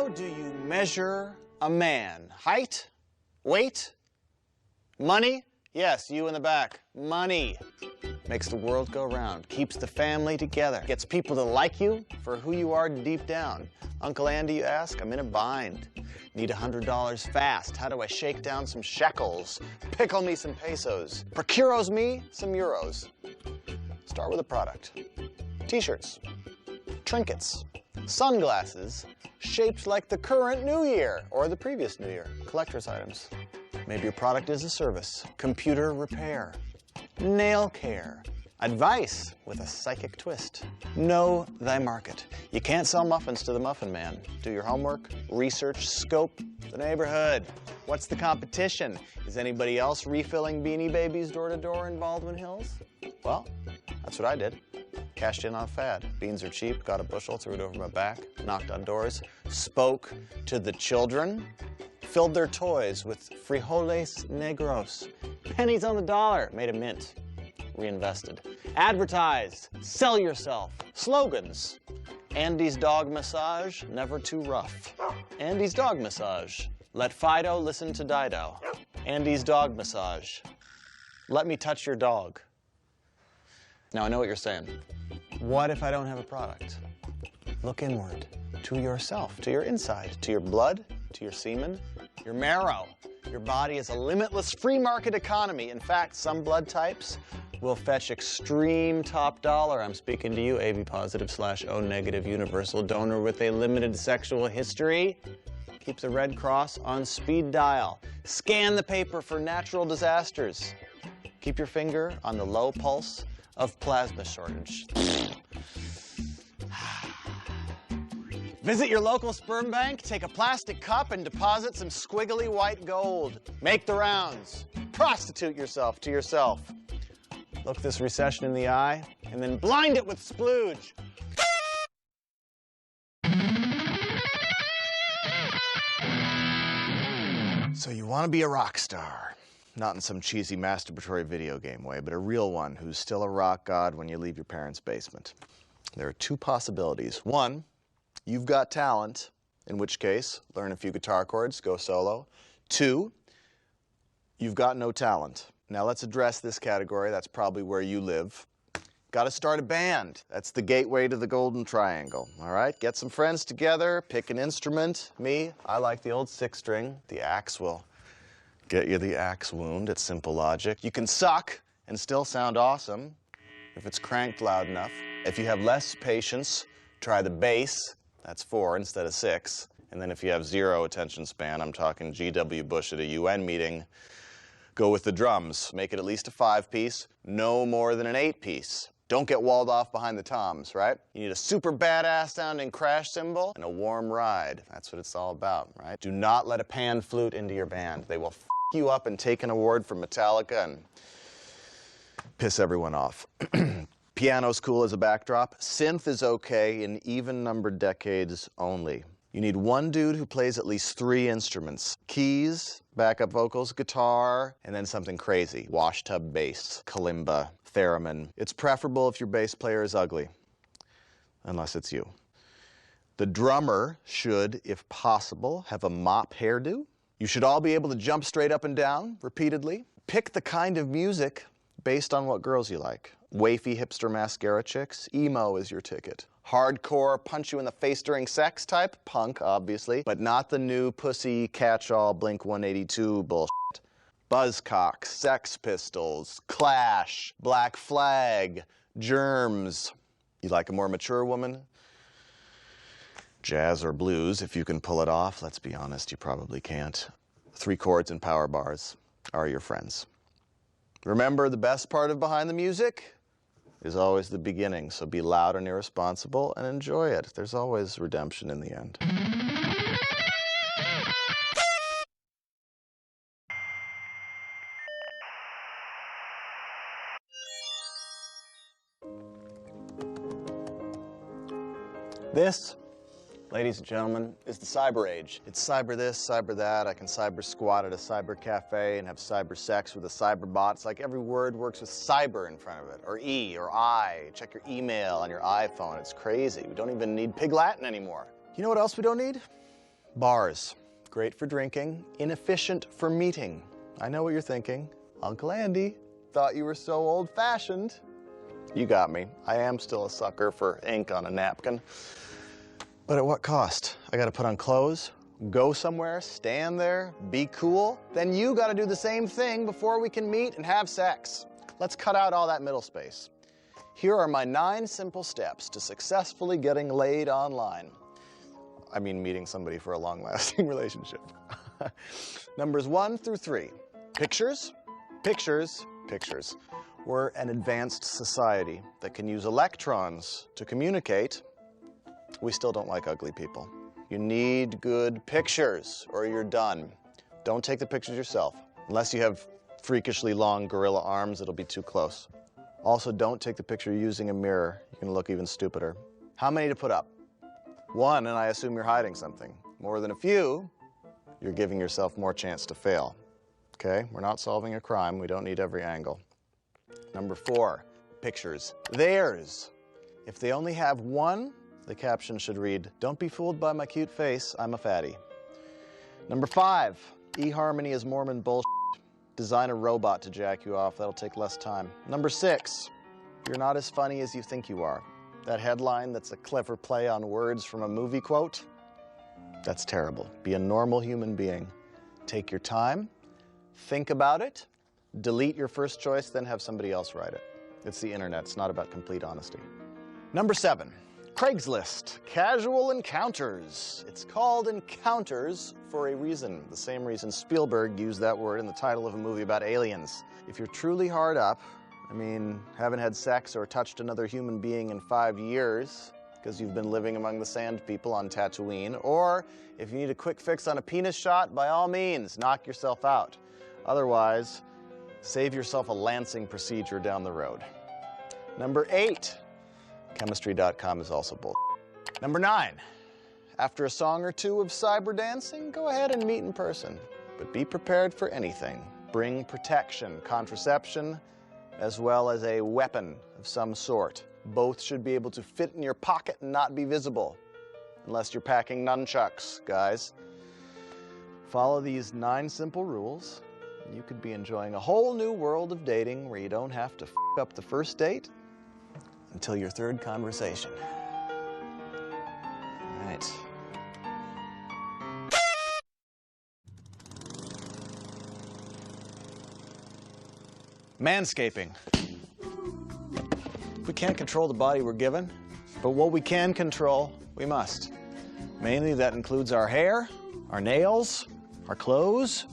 How do you measure a man? Height? Weight? Money? Yes, you in the back. Money. Makes the world go round, keeps the family together, gets people to like you for who you are deep down. Uncle Andy, you ask? I'm in a bind. Need $100 fast. How do I shake down some shekels? Pickle me some pesos. Procuros me some euros. Start with a product. T-shirts, trinkets, sunglasses shaped like the current New Year or the previous New Year. Collector's items. Maybe your product is a service. Computer repair, nail care, advice with a psychic twist. Know thy market. You can't sell muffins to the muffin man. Do your homework, research, scope the neighborhood. What's the competition? Is anybody else refilling Beanie Babies door to door in Baldwin Hills? Well, that's what I did. Cashed in on a fad. Beans are cheap, got a bushel, threw it over my back, knocked on doors, spoke to the children, filled their toys with frijoles negros, pennies on the dollar, made a mint, reinvested. Advertised, sell yourself, slogans. Andy's dog massage, never too rough. Andy's dog massage, let Fido listen to Dido. Andy's dog massage, let me touch your dog. Now I know what you're saying. What if I don't have a product? Look inward, to yourself, to your inside, to your blood, to your semen, your marrow. Your body is a limitless free market economy. In fact, some blood types will fetch extreme top dollar. I'm speaking to you, AB positive / O negative universal donor with a limited sexual history. Keep the Red Cross on speed dial. Scan the paper for natural disasters. Keep your finger on the low pulse of plasma shortage. Visit your local sperm bank, take a plastic cup, and deposit some squiggly white gold. Make the rounds. Prostitute yourself to yourself. Look this recession in the eye, and then blind it with splooge. So you want to be a rock star. Not in some cheesy masturbatory video game way, but a real one who's still a rock god when you leave your parents' basement. There are two possibilities. One, you've got talent, in which case, learn a few guitar chords, go solo. Two, you've got no talent. Now let's address this category. That's probably where you live. Got to start a band. That's the gateway to the golden triangle, all right? Get some friends together, pick an instrument. Me, I like the old 6-string. The axe will get you the axe wound. It's simple logic. You can suck and still sound awesome if it's cranked loud enough. If you have less patience, try the bass. That's 4 instead of 6. And then if you have 0 attention span, I'm talking G.W. Bush at a UN meeting, go with the drums. Make it at least a 5-piece, no more than an 8-piece. Don't get walled off behind the toms, right? You need a super badass sounding crash cymbal and a warm ride. That's what it's all about, right? Do not let a pan flute into your band. They will f you up and take an award from Metallica and piss everyone off. Piano's cool as a backdrop. Synth is okay in even-numbered decades only. You need one dude who plays at least 3 instruments. Keys, backup vocals, guitar, and then something crazy. Washtub bass, kalimba, theremin. It's preferable if your bass player is ugly, unless it's you. The drummer should, if possible, have a mop hairdo. You should all be able to jump straight up and down repeatedly. Pick the kind of music based on what girls you like. Wafy hipster mascara chicks, emo is your ticket. Hardcore, punch you in the face during sex type, punk obviously, but not the new pussy catch-all Blink-182 bullshit. Buzzcocks, Sex Pistols, Clash, Black Flag, Germs. You like a more mature woman? Jazz or blues, if you can pull it off. Let's be honest, you probably can't. 3 chords and power bars are your friends. Remember, the best part of behind the music is always the beginning, so be loud and irresponsible and enjoy it. There's always redemption in the end. This, ladies and gentlemen, is the cyber age. It's cyber this, cyber that. I can cyber squat at a cyber cafe and have cyber sex with a cyber bot. It's like every word works with cyber in front of it, or E, or I. Check your email on your iPhone. It's crazy. We don't even need Pig Latin anymore. You know what else we don't need? Bars, great for drinking, inefficient for meeting. I know what you're thinking. Uncle Andy, thought you were so old-fashioned. You got me. I am still a sucker for ink on a napkin. But at what cost? I gotta put on clothes, go somewhere, stand there, be cool. Then you gotta do the same thing before we can meet and have sex. Let's cut out all that middle space. Here are my 9 simple steps to successfully getting laid online. I mean, meeting somebody for a long-lasting relationship. Numbers 1 through 3. Pictures, pictures, pictures. We're an advanced society that can use electrons to communicate. We still don't like ugly people. You need good pictures or you're done. Don't take the pictures yourself. Unless you have freakishly long gorilla arms, it'll be too close. Also, don't take the picture using a mirror. You can look even stupider. How many to put up? 1, and I assume you're hiding something. More than a few, you're giving yourself more chance to fail. Okay, we're not solving a crime. We don't need every angle. Number 4, pictures. Theirs. If they only have 1, the caption should read, "Don't be fooled by my cute face, I'm a fatty." Number 5, eHarmony is Mormon bullshit. Design a robot to jack you off, that'll take less time. Number 6, you're not as funny as you think you are. That headline that's a clever play on words from a movie quote, that's terrible. Be a normal human being. Take your time, think about it, delete your first choice, then have somebody else write it. It's the internet, it's not about complete honesty. Number 7, Craigslist, casual encounters. It's called encounters for a reason. The same reason Spielberg used that word in the title of a movie about aliens. If you're truly hard up, I mean, haven't had sex or touched another human being in 5 years because you've been living among the sand people on Tatooine, or if you need a quick fix on a penis shot, by all means, knock yourself out. Otherwise, save yourself a lancing procedure down the road. Number 8, chemistry.com is also bull. Number 9, after a song or 2 of cyber dancing, go ahead and meet in person. But be prepared for anything. Bring protection, contraception, as well as a weapon of some sort. Both should be able to fit in your pocket and not be visible. Unless you're packing nunchucks, guys. Follow these 9 simple rules. You could be enjoying a whole new world of dating where you don't have to f up the first date until your 3rd conversation. All right. Manscaping. We can't control the body we're given, but what we can control, we must. Mainly that includes our hair, our nails, our clothes.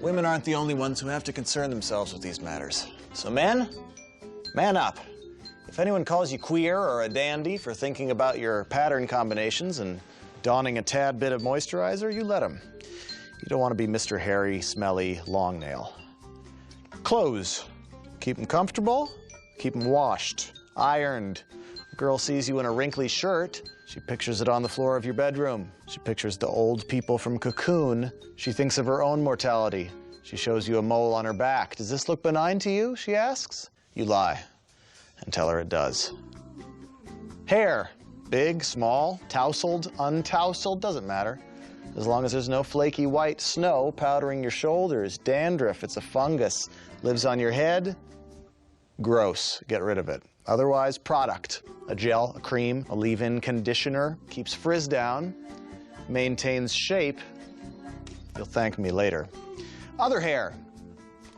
Women aren't the only ones who have to concern themselves with these matters. So men, man up. If anyone calls you queer or a dandy for thinking about your pattern combinations and donning a tad bit of moisturizer, you let them. You don't want to be Mr. Hairy, Smelly, Long Nail. Clothes. Keep them comfortable, keep them washed, ironed. A girl sees you in a wrinkly shirt, she pictures it on the floor of your bedroom. She pictures the old people from Cocoon. She thinks of her own mortality. She shows you a mole on her back. Does this look benign to you, she asks? You lie and tell her it does. Hair. Big, small, tousled, untousled, doesn't matter. As long as there's no flaky white snow powdering your shoulders, dandruff, it's a fungus, lives on your head, gross, get rid of it. Otherwise, product, a gel, a cream, a leave-in conditioner, keeps frizz down, maintains shape. You'll thank me later. Other hair,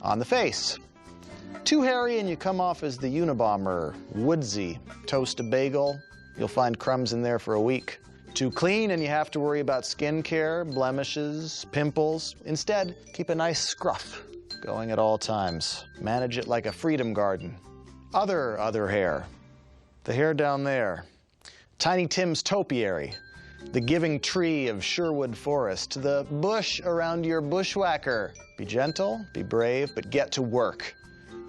on the face. Too hairy and you come off as the Unabomber, woodsy. Toast a bagel, you'll find crumbs in there for a week. Too clean and you have to worry about skin care, blemishes, pimples. Instead, keep a nice scruff going at all times. Manage it like a freedom garden. Other hair. The hair down there. Tiny Tim's topiary. The giving tree of Sherwood Forest. The bush around your bushwhacker. Be gentle, be brave, but get to work.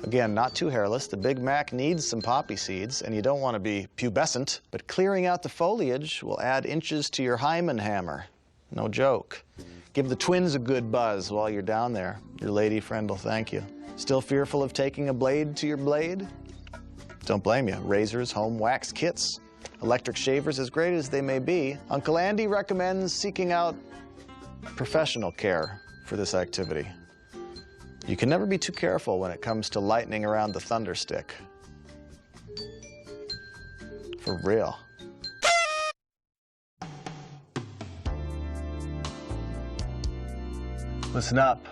Again, not too hairless. The Big Mac needs some poppy seeds, and you don't want to be pubescent, but clearing out the foliage will add inches to your hymen hammer. No joke. Give the twins a good buzz while you're down there. Your lady friend will thank you. Still fearful of taking a blade to your blade? Don't blame you. Razors, home wax kits, Electric shavers, as great as they may be, Uncle Andy recommends seeking out professional care for this activity. You can never be too careful when it comes to lightning around the thunder stick. For real. Listen up.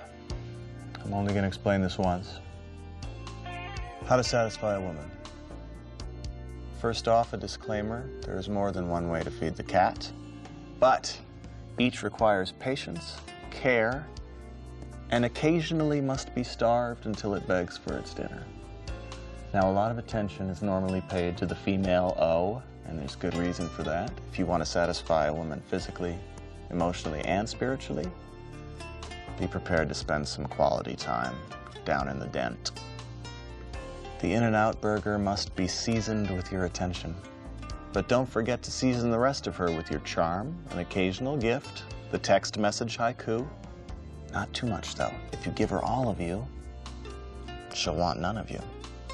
I'm only going to explain this once. How to satisfy a woman. First off, a disclaimer. There is more than one way to feed the cat, but each requires patience, care, and occasionally must be starved until it begs for its dinner. Now, a lot of attention is normally paid to the female O, and there's good reason for that. If you want to satisfy a woman physically, emotionally, and spiritually, be prepared to spend some quality time down in the dent. The In-N-Out burger must be seasoned with your attention. But don't forget to season the rest of her with your charm, an occasional gift, the text message haiku. Not too much, though. If you give her all of you, she'll want none of you.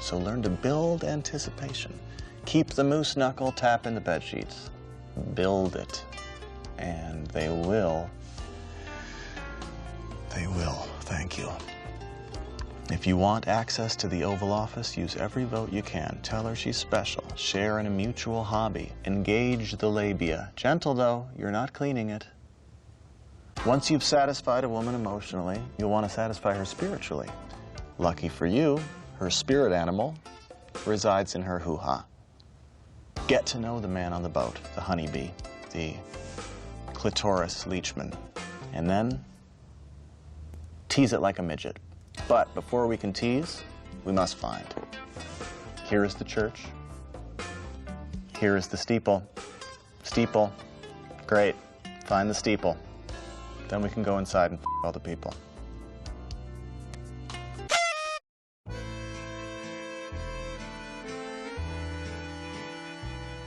So learn to build anticipation. Keep the moose knuckle tapping the bedsheets. Build it. And they will, thank you. If you want access to the Oval Office, use every vote you can. Tell her she's special. Share in a mutual hobby. Engage the labia. Gentle, though. You're not cleaning it. Once you've satisfied a woman emotionally, you'll want to satisfy her spiritually. Lucky for you, her spirit animal resides in her hoo-ha. Get to know the man on the boat, the honeybee, the clitoris leechman, and then tease it like a midget. But before we can tease, we must find. Here is the church. Here is the steeple. Steeple. Great. Find the steeple. Then we can go inside and all the people.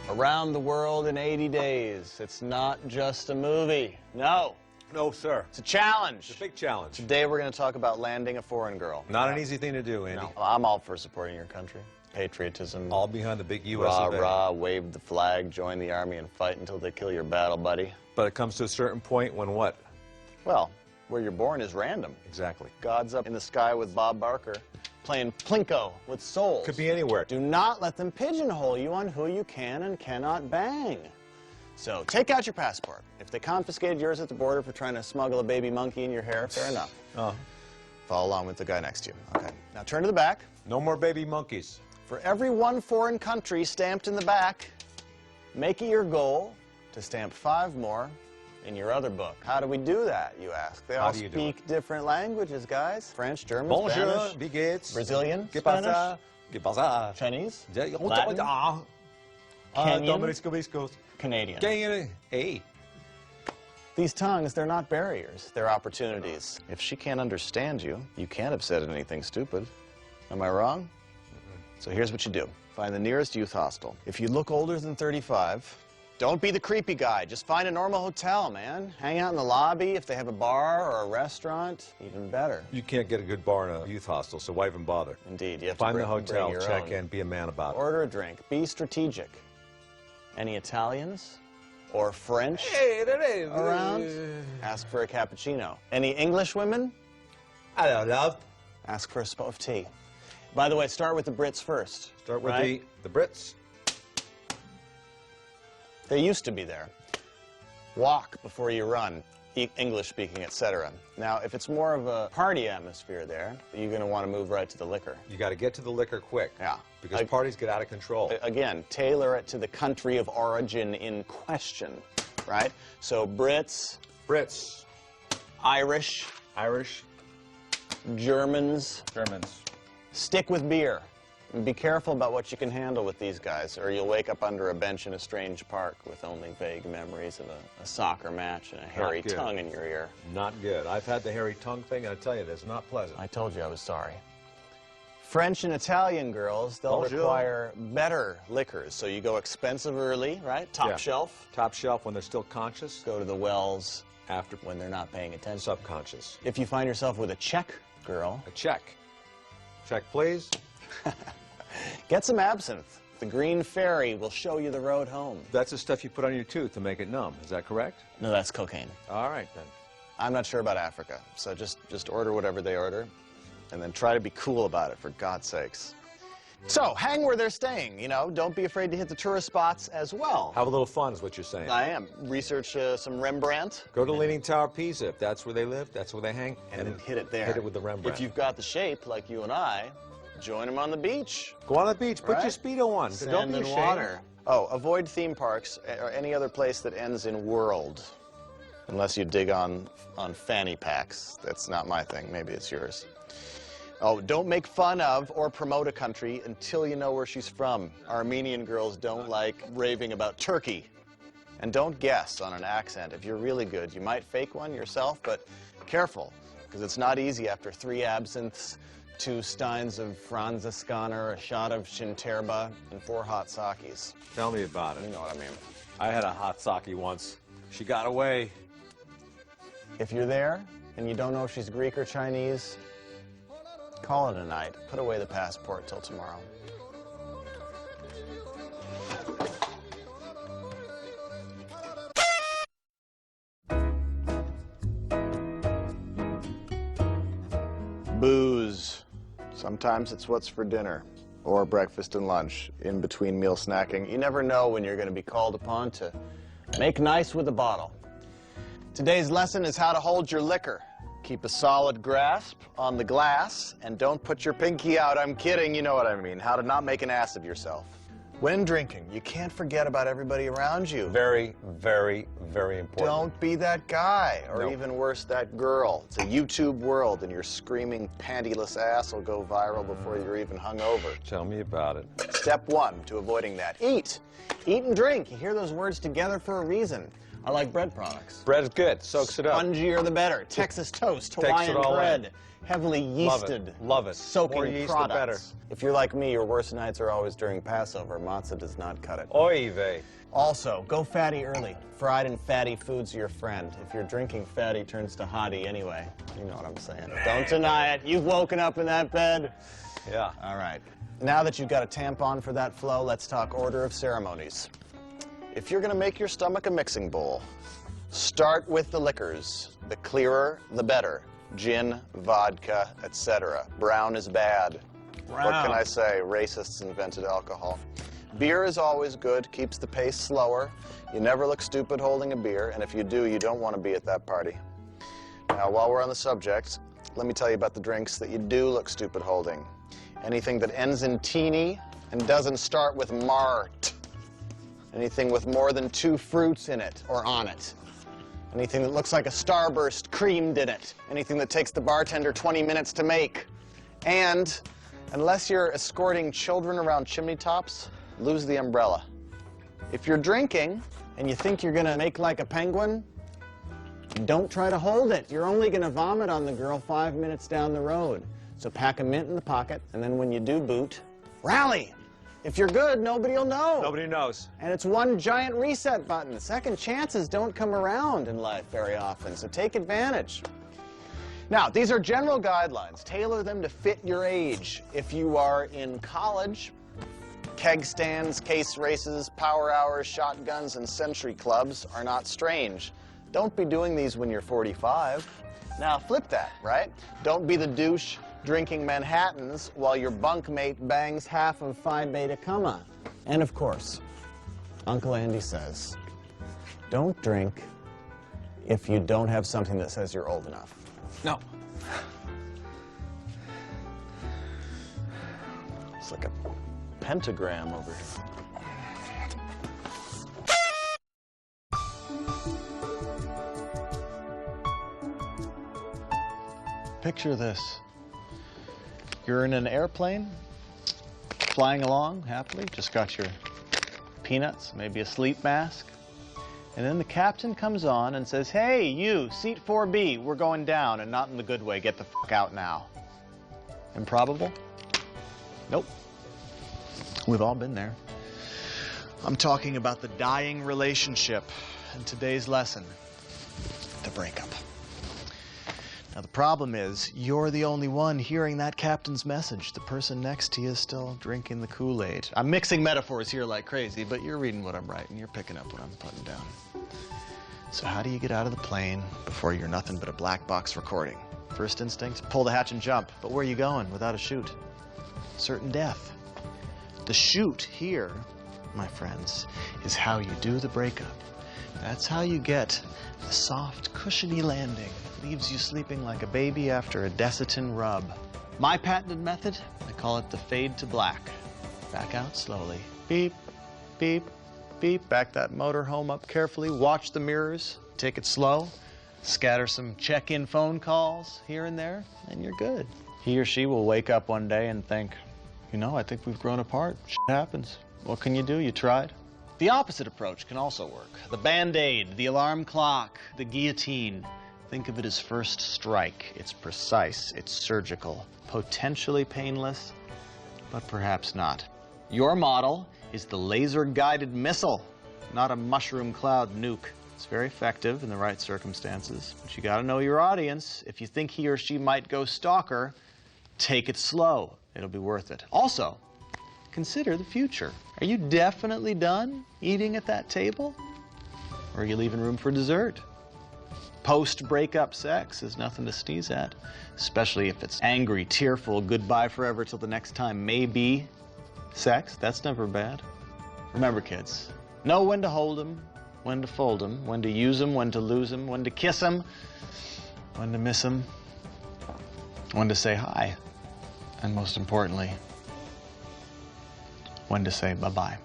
Around the world in 80 days. It's not just a movie. No. No, sir. It's a challenge. It's a big challenge. Today we're going to talk about landing a foreign girl. Not an easy thing to do, Andy. No. I'm all for supporting your country. Patriotism. All behind the big U.S. Rah, rah, wave the flag, join the army, and fight until they kill your battle buddy. But it comes to a certain point when what? Well, where you're born is random. Exactly. God's up in the sky with Bob Barker, playing Plinko with souls. Could be anywhere. Do not let them pigeonhole you on who you can and cannot bang. So take out your passport. If they confiscated yours at the border for trying to smuggle a baby monkey in your hair, fair enough. Oh. Follow along with the guy next to you. Okay. Now turn to the back. No more baby monkeys. For every one foreign country stamped in the back, make it your goal to stamp 5 more in your other book. How do we do that, you ask? They all speak different languages, guys. French, German, Bonjour, Spanish, wie geht's? Brazilian, ¿Qué Spanish, pasa? ¿Qué pasa? Chinese, Latin. Kenyan, Canadian. Hey. These tongues, they're not barriers, they're opportunities. If she can't understand you, you can't have said anything stupid. Am I wrong? So here's what you do. Find the nearest youth hostel. If you look older than 35, don't be the creepy guy. Just find a normal hotel, man. Hang out in the lobby. If they have a bar or a restaurant, even better. You can't get a good bar in a youth hostel, so why even bother? Indeed. You have Find to the hotel, bring your check own. in, be a man about it. Order a drink. Be strategic. Any Italians or French around? Ask for a cappuccino. Any English women? I don't know. Ask for a spot of tea. By the way, start with the Brits first. Start with right? the Brits. They used to be there. Walk before you run. English speaking, etc. Now, if it's more of a party atmosphere there, you're going to want to move right to the liquor. You got to get to the liquor quick. Yeah. Because parties get out of control. Again, tailor it to the country of origin in question, right? So Brits. Irish. Germans. Stick with beer. And be careful about what you can handle with these guys, or you'll wake up under a bench in a strange park with only vague memories of a soccer match and a hairy tongue in your ear. Not good. I've had the hairy tongue thing, and I tell you, it's not pleasant. I told you I was sorry. French and Italian girls, they'll require better liquors. So you go expensive early, right? Top shelf. Top shelf when they're still conscious. Go to the wells after when they're not paying attention. Subconscious. If you find yourself with a Czech girl. A Czech. Check, please. Get some absinthe. The green fairy will show you the road home. That's the stuff you put on your tooth to make it numb. Is that correct? No, that's cocaine. All right, then. I'm not sure about Africa, so just order whatever they order, and then try to be cool about it, for God's sakes. So, hang where they're staying, you know. Don't be afraid to hit the tourist spots as well. Have a little fun is what you're saying. I am. Research some Rembrandt. Go to Leaning Tower Pisa. If that's where they live, that's where they hang. And then hit it there. Hit it with the Rembrandt. If you've got the shape, like you and I, join them on the beach. Go on the beach. Put Right? your Speedo on. Sand Don't be and ashamed. water. Oh, avoid theme parks or any other place that ends in world. Unless you dig on fanny packs. That's not my thing. Maybe it's yours. Oh, don't make fun of or promote a country until you know where she's from. Armenian girls don't like raving about Turkey. And don't guess on an accent. If you're really good, you might fake one yourself, but careful, because it's not easy after 3 absinthes, 2 steins of Franziskaner, a shot of Shinterba, and 4 hot sakis. Tell me about it. You know what I mean. I had a hot sake once. She got away. If you're there and you don't know if she's Greek or Chinese, call it a night. Put away the passport till tomorrow. Booze. Sometimes it's what's for dinner or breakfast and lunch, in between meal snacking. You never know when you're going to be called upon to make nice with a bottle. Today's lesson is how to hold your liquor. Keep a solid grasp on the glass and don't put your pinky out. I'm kidding, you know what I mean. How to not make an ass of yourself. When drinking, you can't forget about everybody around you. Very, very, very important. Don't be that guy, or No. even worse, that girl. It's a YouTube world, and your screaming pantyless ass will go viral before you're even hungover. Tell me about it. Step 1 to avoiding that. Eat. Eat and drink. You hear those words together for a reason. I like bread products. Bread's good. Soaks it up. Spongier the better. Texas toast, Takes it Hawaiian all bread, in. heavily Love yeasted. it. Love it. Soaking More yeast, the products. better. If you're like me, your worst nights are always during Passover. Matzah does not cut it. Oy vey. Also, go fatty early. Fried and fatty foods are your friend. If you're drinking, fatty turns to hottie anyway. You know what I'm saying. Don't deny it. You've woken up in that bed. Yeah. All right. Now that you've got a tampon for that flow, let's talk order of ceremonies. If you're going to make your stomach a mixing bowl, start with the liquors. The clearer, the better. Gin, vodka, etc. Brown is bad. Brown. What can I say? Racists invented alcohol. Beer is always good, keeps the pace slower. You never look stupid holding a beer, and if you do, you don't want to be at that party. Now, while we're on the subject, let me tell you about the drinks that you do look stupid holding. Anything that ends in teeny and doesn't start with mart. Anything with more than 2 fruits in it or on it. Anything that looks like a Starburst creamed in it. Anything that takes the bartender 20 minutes to make. And unless you're escorting children around chimney tops, lose the umbrella. If you're drinking and you think you're gonna make like a penguin, don't try to hold it. You're only gonna vomit on the girl 5 minutes down the road. So pack a mint in the pocket, and then when you do boot, rally. If you're good, nobody will know. Nobody knows. And it's one giant reset button. Second chances don't come around in life very often, so take advantage. Now, these are general guidelines. Tailor them to fit your age. If you are in college, keg stands, case races, power hours, shotguns, and century clubs are not strange. Don't be doing these when you're 45. Now, flip that, right? Don't be the douche drinking Manhattans while your bunkmate bangs half of Phi Beta Gamma. And of course, Uncle Andy says, don't drink if you don't have something that says you're old enough. No. It's like a pentagram over here. Picture this. You're in an airplane, flying along happily, just got your peanuts, maybe a sleep mask, and then the captain comes on and says, hey, you, seat 4B, we're going down, and not in the good way, get the fuck out now. Improbable? Nope. We've all been there. I'm talking about the dying relationship, and today's lesson, the breakup. Now, the problem is, you're the only one hearing that captain's message. The person next to you is still drinking the Kool-Aid. I'm mixing metaphors here like crazy, but you're reading what I'm writing. You're picking up what I'm putting down. So how do you get out of the plane before you're nothing but a black box recording? First instinct, pull the hatch and jump. But where are you going without a chute? Certain death. The chute here, my friends, is how you do the breakup. That's how you get the soft, cushiony landing. Leaves you sleeping like a baby after a Desitin rub. My patented method, I call it the fade to black. Back out slowly. Beep, beep, beep. Back that motor home up carefully. Watch the mirrors. Take it slow. Scatter some check-in phone calls here and there, and you're good. He or she will wake up one day and think, you know, I think we've grown apart. Shit happens. What can you do? You tried. The opposite approach can also work. The Band-Aid, the alarm clock, the guillotine. Think of it as first strike. It's precise, it's surgical, potentially painless, but perhaps not. Your model is the laser-guided missile, not a mushroom cloud nuke. It's very effective in the right circumstances, but you gotta know your audience. If you think he or she might go stalker, take it slow. It'll be worth it. Also, consider the future. Are you definitely done eating at that table? Or are you leaving room for dessert? Post-breakup sex is nothing to sneeze at, especially if it's angry, tearful, goodbye forever till the next time, maybe sex. That's never bad. Remember, kids, know when to hold them, when to fold them, when to use them, when to lose them, when to kiss them, when to miss them, when to say hi, and most importantly, when to say bye-bye.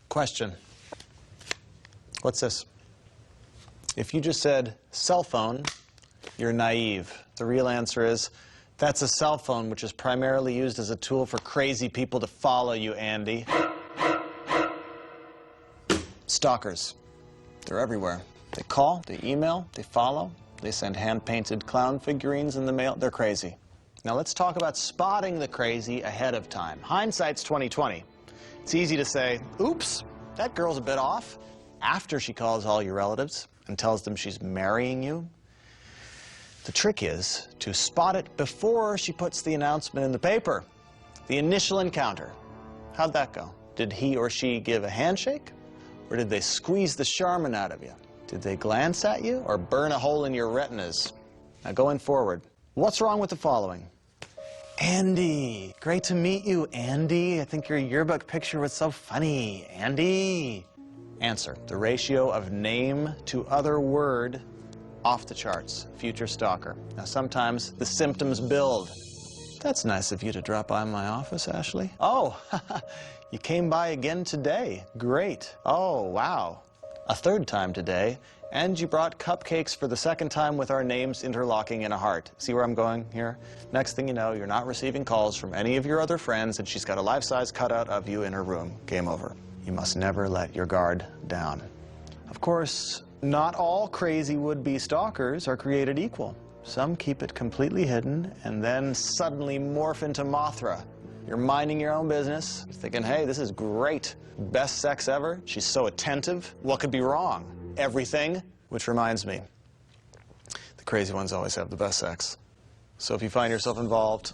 Question. What's this? If you just said cell phone, you're naive. The real answer is that's a cell phone, which is primarily used as a tool for crazy people to follow you, Andy. Stalkers. They're everywhere. They call, they email, they follow, they send hand-painted clown figurines in the mail. They're crazy. Now let's talk about spotting the crazy ahead of time. Hindsight's 20/20. It's easy to say, oops, that girl's a bit off, after she calls all your relatives and tells them she's marrying you. The trick is to spot it before she puts the announcement in the paper. The initial encounter. How'd that go? Did he or she give a handshake? Or did they squeeze the Charmin out of you? Did they glance at you or burn a hole in your retinas? Now going forward, what's wrong with the following? Andy, great to meet you, Andy. I think your yearbook picture was so funny, Andy. Answer, the ratio of name to other word, off the charts, future stalker. Now sometimes the symptoms build. That's nice of you to drop by my office, Ashley. Oh, you came by again today. Great. Oh, wow. A third time today. And you brought cupcakes for the second time with our names interlocking in a heart. See where I'm going here? Next thing you know, you're not receiving calls from any of your other friends, and she's got a life-size cutout of you in her room. Game over. You must never let your guard down. Of course, not all crazy would-be stalkers are created equal. Some keep it completely hidden and then suddenly morph into Mothra. You're minding your own business, thinking, hey, this is great. Best sex ever. She's so attentive. What could be wrong? Everything. Which reminds me, the crazy ones always have the best sex. So if you find yourself involved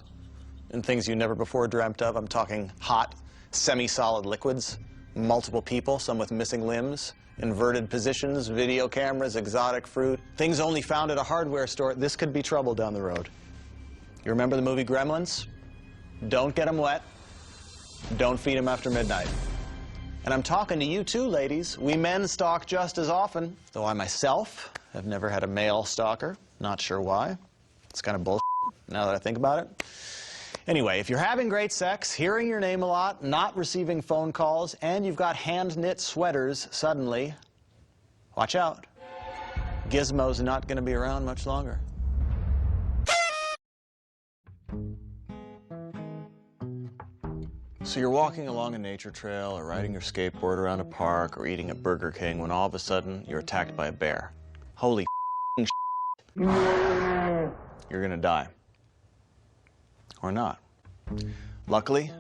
in things you never before dreamt of, I'm talking hot, semi-solid liquids, multiple people, some with missing limbs, inverted positions, video cameras, exotic fruit, things only found at a hardware store, this could be trouble down the road. You remember the movie Gremlins? Don't get them wet. Don't feed them after midnight. And I'm talking to you too, ladies. We men stalk just as often, though I myself have never had a male stalker. Not sure why. It's kind of bullshit now that I think about it. Anyway, if you're having great sex, hearing your name a lot, not receiving phone calls, and you've got hand-knit sweaters suddenly, watch out. Gizmo's not going to be around much longer. So you're walking along a nature trail or riding your skateboard around a park or eating at Burger King when all of a sudden you're attacked by a bear. Holy shit. You're gonna die. Or not. Luckily,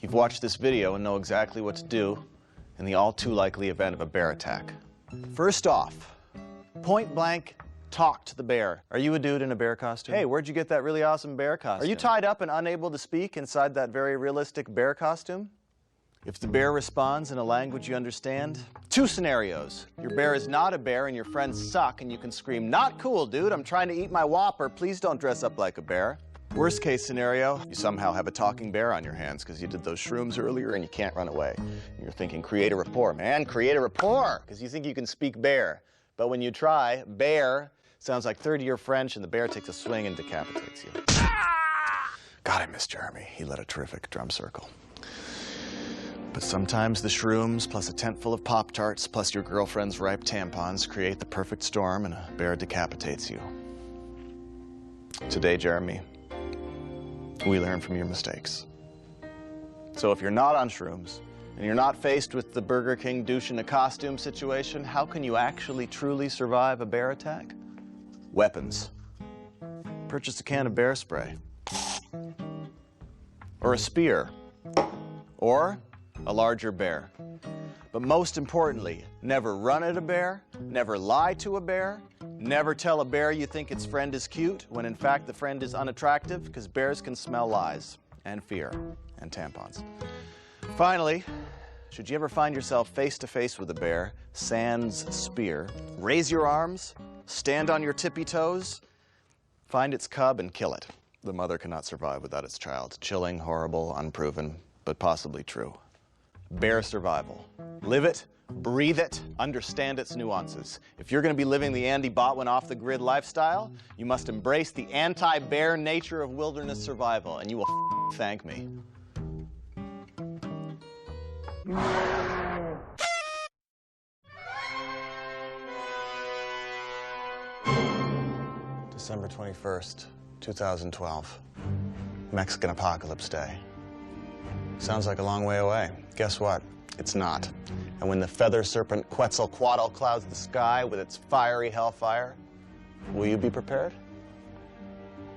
You've watched this video and know exactly what to do in the all too likely event of a bear attack. First off, point blank, talk to the bear. Are you a dude in a bear costume? Hey, where'd you get that really awesome bear costume? Are you tied up and unable to speak inside that very realistic bear costume? If the bear responds in a language you understand, two scenarios. Your bear is not a bear and your friends suck and you can scream, "Not cool, dude, I'm trying to eat my Whopper, please don't dress up like a bear." Worst case scenario, you somehow have a talking bear on your hands because you did those shrooms earlier and you can't run away. And you're thinking, create a rapport, man, create a rapport, because you think you can speak bear. But when you try, bear sounds like third-year French and the bear takes a swing and decapitates you. God, I miss Jeremy. He led a terrific drum circle. But sometimes the shrooms, plus a tent full of Pop-Tarts, plus your girlfriend's ripe tampons create the perfect storm and a bear decapitates you. Today, Jeremy, we learn from your mistakes. So if you're not on shrooms, and you're not faced with the Burger King douche in a costume situation, how can you actually truly survive a bear attack? Weapons. Purchase a can of bear spray. Or a spear. Or a larger bear. But most importantly, never run at a bear, never lie to a bear, never tell a bear you think its friend is cute when in fact the friend is unattractive, because bears can smell lies and fear and tampons. Finally, should you ever find yourself face to face with a bear, sans spear, raise your arms, stand on your tippy toes, find its cub and kill it. The mother cannot survive without its child. Chilling, horrible, unproven, but possibly true. Bear survival. Live it, breathe it, understand its nuances. If you're going to be living the Andy Botwin off-the-grid lifestyle, you must embrace the anti-bear nature of wilderness survival, and you will thank me. December 21st, 2012. Mexican Apocalypse Day. Sounds like a long way away. Guess what? It's not. And when the feather serpent Quetzalcoatl clouds the sky with its fiery hellfire, will you be prepared?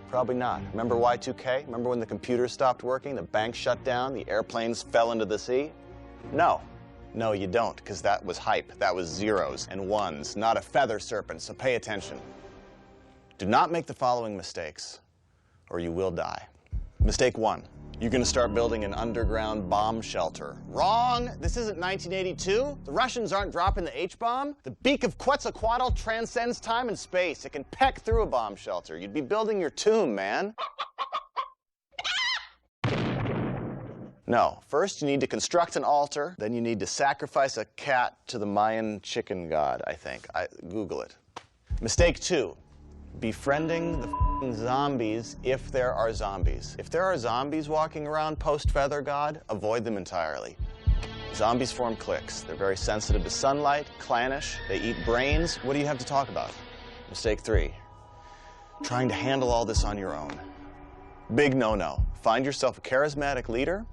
Probably not. Remember Y2K? Remember when the computers stopped working, the banks shut down, the airplanes fell into the sea? No. No, you don't, because that was hype. That was zeros and ones, not a feather serpent, so pay attention. Do not make the following mistakes, or you will die. Mistake 1. You're going to start building an underground bomb shelter. Wrong! This isn't 1982. The Russians aren't dropping the H-bomb. The beak of Quetzalcoatl transcends time and space. It can peck through a bomb shelter. You'd be building your tomb, man. No. First, you need to construct an altar. Then you need to sacrifice a cat to the Mayan chicken god, I think. Google it. Mistake 2. Befriending the zombies if there are zombies. If there are zombies walking around post-Feather God, avoid them entirely. Zombies form cliques. They're very sensitive to sunlight, clannish, they eat brains. What do you have to talk about? Mistake 3. Trying to handle all this on your own. Big no-no. Find yourself a charismatic leader.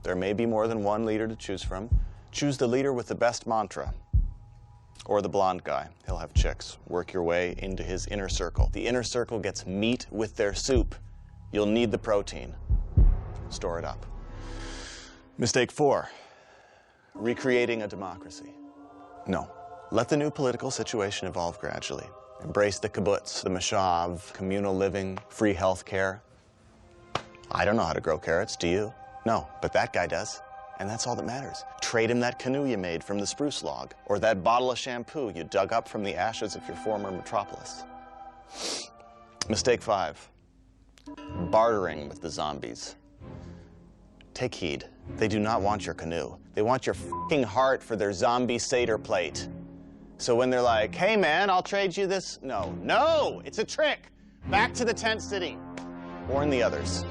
There may be more than one leader to choose from. Choose the leader with the best mantra. Or the blonde guy. He'll have chicks. Work your way into his inner circle. The inner circle gets meat with their soup. You'll need the protein. Store it up. Mistake 4. Recreating a democracy. No. Let the new political situation evolve gradually. Embrace the kibbutz, the moshav, communal living, free health care. I don't know how to grow carrots, do you? No, but that guy does. And that's all that matters. Trade him that canoe you made from the spruce log, or that bottle of shampoo you dug up from the ashes of your former metropolis. Mistake 5. Bartering with the zombies. Take heed. They do not want your canoe. They want your f***ing heart for their zombie Seder plate. So when they're like, hey man, I'll trade you this. No, no, it's a trick. Back to the tent city. Warn the others.